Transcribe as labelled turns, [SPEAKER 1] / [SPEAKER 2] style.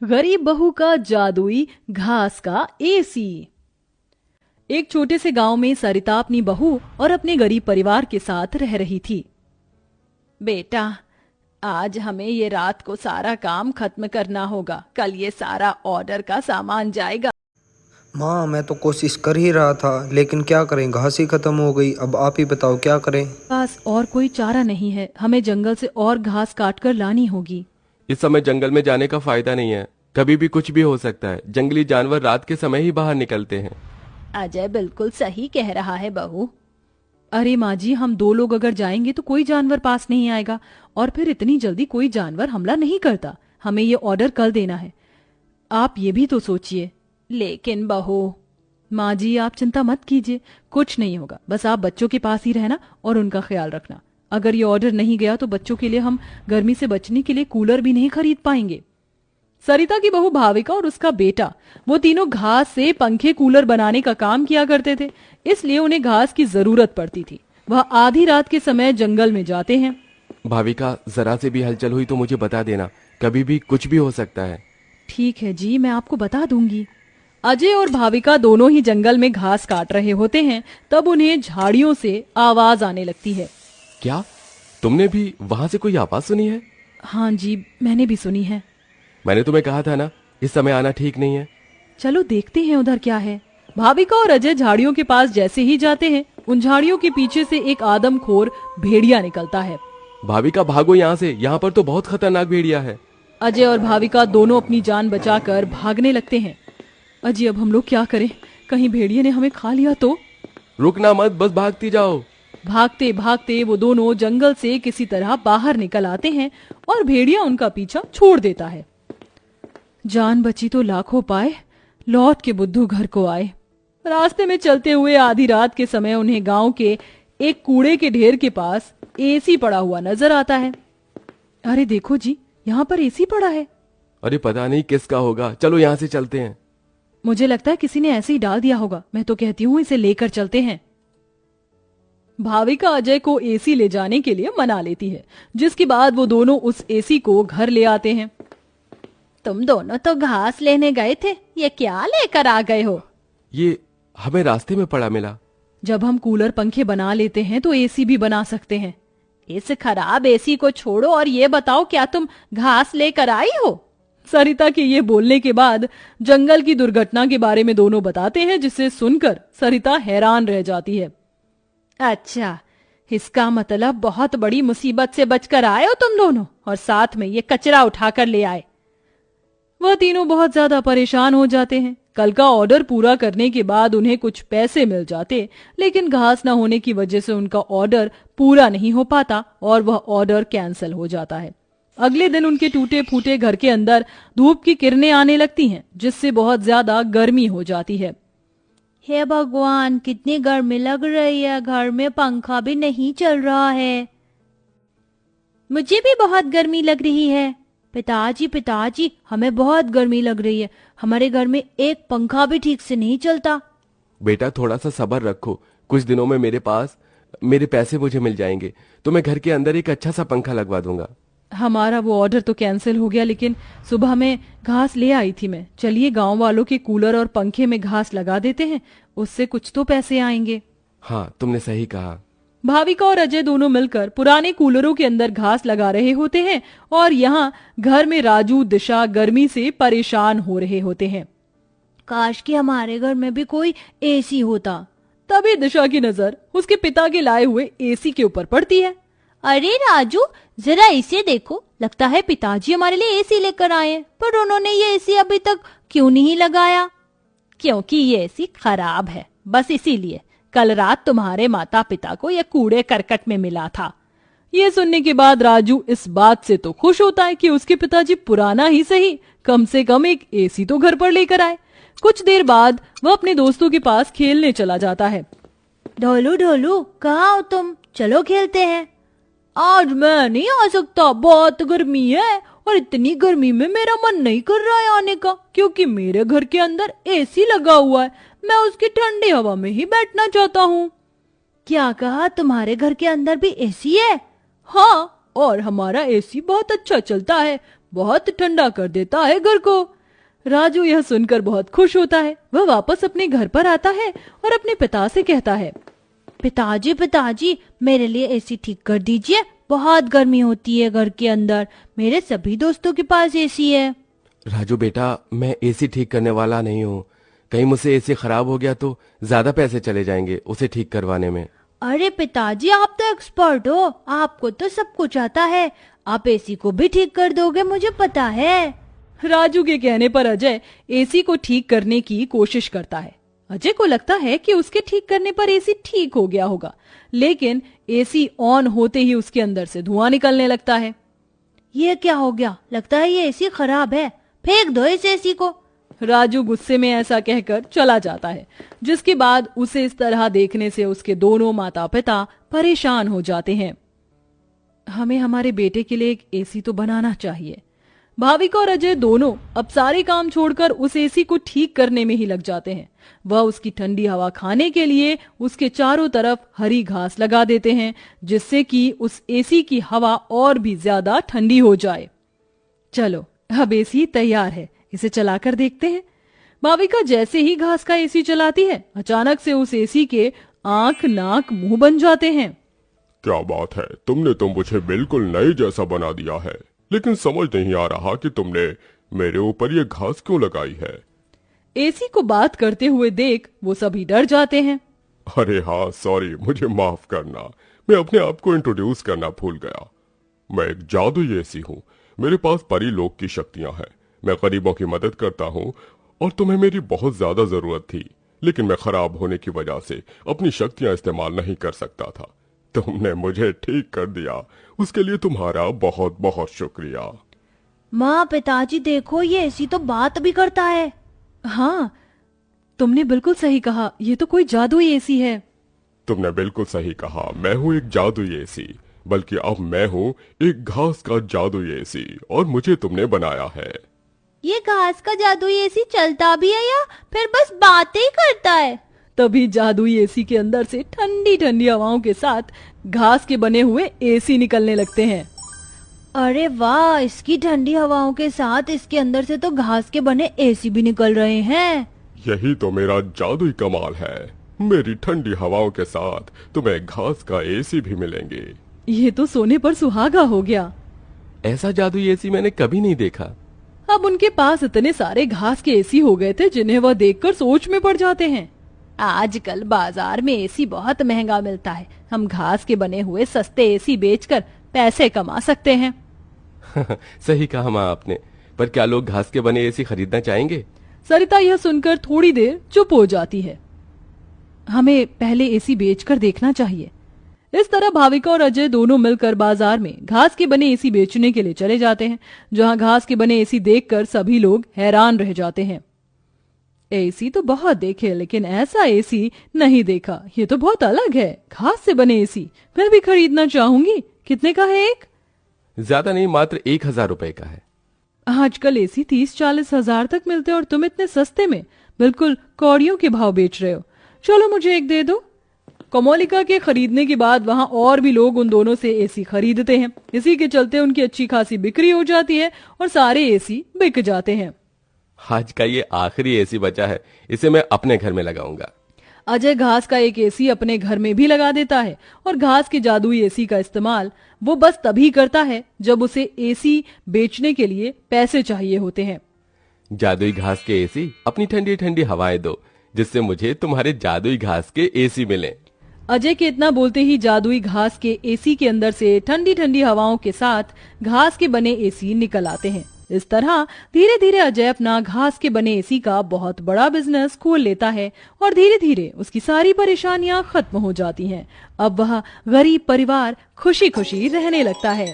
[SPEAKER 1] गरीब बहू का जादुई घास का एसी। एक छोटे से गांव में सरिता अपनी बहू और अपने गरीब परिवार के साथ रह रही थी। बेटा, आज हमें ये रात को सारा काम खत्म करना होगा, कल ये सारा ऑर्डर का सामान जाएगा।
[SPEAKER 2] माँ, मैं तो कोशिश कर ही रहा था, लेकिन क्या करें, घास ही खत्म हो गई। अब आप ही बताओ क्या करें।
[SPEAKER 1] पास और कोई चारा नहीं है, हमें जंगल से और घास काट कर लानी होगी।
[SPEAKER 3] इस समय जंगल में जाने का फायदा नहीं है, कभी भी कुछ भी हो सकता है। जंगली जानवर रात के समय ही बाहर निकलते हैं।
[SPEAKER 1] अजय बिल्कुल सही कह रहा है बहू। अरे माँ जी, हम 2 लोग अगर जाएंगे तो कोई जानवर पास नहीं आएगा, और फिर इतनी जल्दी कोई जानवर हमला नहीं करता। हमें ये ऑर्डर कल देना है, आप ये भी तो सोचिए। लेकिन बहू। माँ जी, आप चिंता मत कीजिए, कुछ नहीं होगा। बस आप बच्चों के पास ही रहना और उनका ख्याल रखना। अगर ये ऑर्डर नहीं गया तो बच्चों के लिए हम गर्मी से बचने के लिए कूलर भी नहीं खरीद पाएंगे। सरिता की बहू भाविका और उसका बेटा, वो तीनों घास से पंखे कूलर बनाने का काम किया करते थे, इसलिए उन्हें घास की जरूरत पड़ती थी। वह आधी रात के समय जंगल में जाते हैं।
[SPEAKER 3] भाविका, जरा से भी हलचल हुई तो मुझे बता देना, कभी भी कुछ भी हो सकता है।
[SPEAKER 1] ठीक है जी, मैं आपको बता दूंगी। अजय और भाविका दोनों ही जंगल में घास काट रहे होते हैं, तब उन्हें झाड़ियों से आवाज आने लगती है।
[SPEAKER 3] क्या तुमने भी वहां से कोई आवाज सुनी है?
[SPEAKER 1] हाँ जी, मैंने भी सुनी है।
[SPEAKER 3] मैंने तुम्हें कहा था ना, इस समय आना ठीक नहीं है।
[SPEAKER 1] चलो देखते हैं उधर क्या है। भाविका और अजय झाड़ियों के पास जैसे ही जाते हैं, उन झाड़ियों के पीछे से एक आदमखोर भेड़िया निकलता है।
[SPEAKER 3] भाविका, भागो यहाँ से, यहाँ पर तो बहुत खतरनाक भेड़िया है।
[SPEAKER 1] अजय और भाविका दोनों अपनी जान बचाकर भागने लगते हैं। अजय, अब हम लोग क्या करें? कहीं भेड़िए ने हमें खा लिया तो?
[SPEAKER 3] रुकना मत, बस भागती जाओ।
[SPEAKER 1] भागते भागते वो दोनों जंगल से किसी तरह बाहर निकल आते हैं और भेड़िया उनका पीछा छोड़ देता है। जान बची तो लाखों पाए, लौट के बुद्धू घर को आए। रास्ते में चलते हुए आधी रात के समय उन्हें गांव के एक कूड़े के ढेर के पास एसी पड़ा हुआ नजर आता है। अरे देखो जी, यहाँ पर एसी पड़ा है।
[SPEAKER 3] अरे पता नहीं किसका होगा, चलो यहाँ से चलते हैं।
[SPEAKER 1] मुझे लगता है किसी ने ऐसे ही डाल दिया होगा। मैं तो कहती हूँ इसे लेकर चलते हैं। भाविका अजय को एसी ले जाने के लिए मना लेती है, जिसके बाद वो दोनों उस एसी को घर ले आते हैं। तुम दोनों तो घास लेने गए थे, ये क्या लेकर आ गए हो?
[SPEAKER 3] ये हमें रास्ते में पड़ा मिला।
[SPEAKER 1] जब हम कूलर पंखे बना लेते हैं तो एसी भी बना सकते हैं। इस खराब एसी को छोड़ो और ये बताओ, क्या तुम घास लेकर आई हो? सरिता के ये बोलने के बाद जंगल की दुर्घटना के बारे में दोनों बताते हैं, जिसे सुनकर सरिता हैरान रह जाती है। अच्छा, इसका मतलब बहुत बड़ी मुसीबत से बचकर आए हो तुम दोनों, और साथ में ये कचरा उठाकर ले आए। वह तीनों बहुत ज्यादा परेशान हो जाते हैं। कल का ऑर्डर पूरा करने के बाद उन्हें कुछ पैसे मिल जाते, लेकिन घास न होने की वजह से उनका ऑर्डर पूरा नहीं हो पाता और वह ऑर्डर कैंसिल हो जाता है। अगले दिन उनके टूटे फूटे घर के अंदर धूप की किरणें आने लगती हैं, जिससे बहुत ज्यादा गर्मी हो जाती है। हे भगवान, कितनी गर्मी लग रही है, घर में पंखा भी नहीं चल रहा है। मुझे भी बहुत गर्मी लग रही है। पिताजी पिताजी, हमें बहुत गर्मी लग रही है, हमारे घर में एक पंखा भी ठीक से नहीं चलता।
[SPEAKER 3] बेटा, थोड़ा सा सब्र रखो, कुछ दिनों में मेरे पैसे मुझे मिल जाएंगे, तो मैं घर के अंदर एक अच्छा सा पंखा लगवा दूंगा।
[SPEAKER 1] हमारा वो ऑर्डर तो कैंसिल हो गया, लेकिन सुबह में घास ले आई थी मैं। चलिए गांव वालों के कूलर और पंखे में घास लगा देते हैं, उससे कुछ तो पैसे आएंगे।
[SPEAKER 3] हाँ, तुमने सही कहा।
[SPEAKER 1] भाविका और अजय दोनों मिलकर पुराने कूलरों के अंदर घास लगा रहे होते हैं, और यहाँ घर में राजू दिशा गर्मी से परेशान हो रहे होते हैं। काश कि हमारे घर में भी कोई एसी होता। तभी दिशा की नजर उसके पिता के लाए हुए एसी के ऊपर पड़ती है। अरे राजू, जरा इसे देखो, लगता है पिताजी हमारे लिए एसी लेकर आए हैं, पर उन्होंने ये एसी अभी तक क्यों नहीं लगाया? क्योंकि ये एसी खराब है, बस इसीलिए। कल रात तुम्हारे माता पिता को यह कूड़े करकट में मिला था। ये सुनने के बाद राजू इस बात से तो खुश होता है कि उसके पिताजी पुराना ही सही, कम से कम एक एसी तो घर पर लेकर आए। कुछ देर बाद वह अपने दोस्तों के पास खेलने चला जाता है। ढोलू ढोलू, कहाँ हो तुम? चलो खेलते हैं। आज मैं नहीं आ सकता, बहुत गर्मी है, और इतनी गर्मी में मेरा मन नहीं कर रहा है आने का, क्योंकि मेरे घर के अंदर एसी लगा हुआ है। मैं उसकी ठंडी हवा में ही बैठना चाहता हूँ। क्या कहा? तुम्हारे घर के अंदर भी एसी है? हाँ, और हमारा एसी बहुत अच्छा चलता है, बहुत ठंडा कर देता है घर को। राजू यह सुनकर बहुत खुश होता है। वह वापस अपने घर पर आता है और अपने पिता से कहता है,
[SPEAKER 4] पिताजी पिताजी मेरे लिए एसी ठीक कर दीजिए, बहुत गर्मी होती है घर के अंदर, मेरे सभी दोस्तों के पास एसी है।
[SPEAKER 3] राजू बेटा, मैं एसी ठीक करने वाला नहीं हूँ। कहीं मुझसे एसी खराब हो गया तो ज्यादा पैसे चले जाएंगे उसे ठीक करवाने में।
[SPEAKER 4] अरे पिताजी आप तो एक्सपर्ट हो, आपको तो सब कुछ आता है, आप एसी को भी ठीक कर दोगे मुझे पता है।
[SPEAKER 1] राजू के कहने पर अजय एसी को ठीक करने की कोशिश करता है। अजय को लगता है कि उसके ठीक करने पर एसी ठीक हो गया होगा, लेकिन एसी ऑन होते ही उसके अंदर से धुआं निकलने लगता है।
[SPEAKER 4] ये क्या हो गया, लगता है ये एसी खराब है, फेंक दो इस एसी को।
[SPEAKER 1] राजू गुस्से में ऐसा कहकर चला जाता है, जिसके बाद उसे इस तरह देखने से उसके दोनों माता पिता परेशान हो जाते हैं। हमें हमारे बेटे के लिए एक एसी तो बनाना चाहिए। भाविका और अजय दोनों अब सारे काम छोड़कर उस एसी को ठीक करने में ही लग जाते हैं। वह उसकी ठंडी हवा खाने के लिए उसके चारों तरफ हरी घास लगा देते हैं, जिससे कि उस एसी की हवा और भी ज्यादा ठंडी हो जाए। चलो अब एसी तैयार है, इसे चलाकर देखते हैं। भाविका जैसे ही घास का एसी चलाती है, अचानक से उस एसी के आंख नाक मुंह बन जाते हैं।
[SPEAKER 5] क्या बात है, तुमने तो मुझे बिल्कुल नए जैसा बना दिया है, लेकिन समझ नहीं आ रहा कि तुमने मेरे ऊपर ये घास क्यों लगाई है।
[SPEAKER 1] एसी को बात करते हुए देख वो सभी डर जाते हैं।
[SPEAKER 5] अरे हाँ सॉरी, मुझे माफ करना, मैं अपने आप को इंट्रोड्यूस करना भूल गया। मैं एक जादुई एसी हूँ, मेरे पास परी लोक की शक्तियां हैं, मैं गरीबों की मदद करता हूँ और तुम्हें मेरी बहुत ज्यादा जरूरत थी, लेकिन मैं खराब होने की वजह से अपनी शक्तियां इस्तेमाल नहीं कर सकता था। तुमने मुझे ठीक कर दिया, उसके लिए तुम्हारा बहुत बहुत शुक्रिया।
[SPEAKER 4] माँ पिताजी देखो, ये एसी तो बात भी करता है।
[SPEAKER 1] हाँ, तुमने बिल्कुल सही कहा, ये तो कोई जादुई एसी है।
[SPEAKER 5] तुमने बिल्कुल सही कहा, मैं हूँ एक जादुई एसी, बल्कि अब मैं हूँ एक घास का जादुई एसी और मुझे तुमने बनाया है।
[SPEAKER 4] ये घास का जादुई एसी चलता भी है या फिर बस बातें ही करता है?
[SPEAKER 1] तभी जादुई एसी के अंदर से ठंडी ठंडी हवाओं के साथ घास के बने हुए एसी निकलने लगते हैं।
[SPEAKER 4] अरे वाह, इसकी ठंडी हवाओं के साथ इसके अंदर से तो घास के बने एसी भी निकल रहे हैं।
[SPEAKER 5] यही तो मेरा जादुई कमाल है, मेरी ठंडी हवाओं के साथ तुम्हें घास का एसी भी मिलेंगे।
[SPEAKER 1] ये तो सोने पर सुहागा हो गया।
[SPEAKER 3] ऐसा जादुई एसी मैंने कभी नहीं देखा।
[SPEAKER 1] अब उनके पास इतने सारे घास के एसी हो गए थे जिन्हें वह देखकर सोच में पड़ जाते हैं। आजकल बाजार में एसी बहुत महंगा मिलता है, हम घास के बने हुए सस्ते एसी बेचकर पैसे कमा सकते हैं।
[SPEAKER 3] सही कहा माँ आपने, पर क्या लोग घास के बने एसी खरीदना चाहेंगे?
[SPEAKER 1] सरिता यह सुनकर थोड़ी देर चुप हो जाती है। हमें पहले एसी बेचकर देखना चाहिए। इस तरह भाविका और अजय दोनों मिलकर बाजार में घास के बने एसी बेचने के लिए चले जाते हैं, जहां घास के बने एसी देखकर सभी लोग हैरान रह जाते हैं। एसी तो बहुत देखे, लेकिन ऐसा एसी नहीं देखा, ये तो बहुत अलग है। घास से बने एसी मैं भी खरीदना चाहूंगी। कितने का है एक?
[SPEAKER 3] ज्यादा नहीं, मात्र 1000 रुपए का है।
[SPEAKER 1] आजकल एसी 30-40 हजार तक मिलते हैं और तुम इतने सस्ते में बिल्कुल कौड़ियों के भाव बेच रहे हो। चलो मुझे एक दे दो। कोमोलिका के खरीदने के बाद वहां और भी लोग उन दोनों से एसी खरीदते हैं। इसी के चलते उनकी अच्छी खासी बिक्री हो जाती है और सारे एसी बिक जाते हैं।
[SPEAKER 3] आज का ये आखिरी एसी बचा है, इसे मैं अपने घर में लगाऊंगा।
[SPEAKER 1] अजय घास का एक एसी अपने घर में भी लगा देता है और घास के जादुई एसी का इस्तेमाल वो बस तभी करता है जब उसे एसी बेचने के लिए पैसे चाहिए होते हैं।
[SPEAKER 3] जादुई घास के एसी, अपनी ठंडी ठंडी हवाएं दो, जिससे मुझे तुम्हारे जादुई घास के एसी मिले।
[SPEAKER 1] अजय के इतना बोलते ही जादुई घास के एसी के अंदर से ठंडी ठंडी हवाओं के साथ घास के बने एसी निकल आते हैं। इस तरह धीरे धीरे अजय अपना घास के बने एसी का बहुत बड़ा बिजनेस खोल लेता है और धीरे धीरे उसकी सारी परेशानियां खत्म हो जाती हैं। अब वह गरीब परिवार खुशी खुशी रहने लगता है।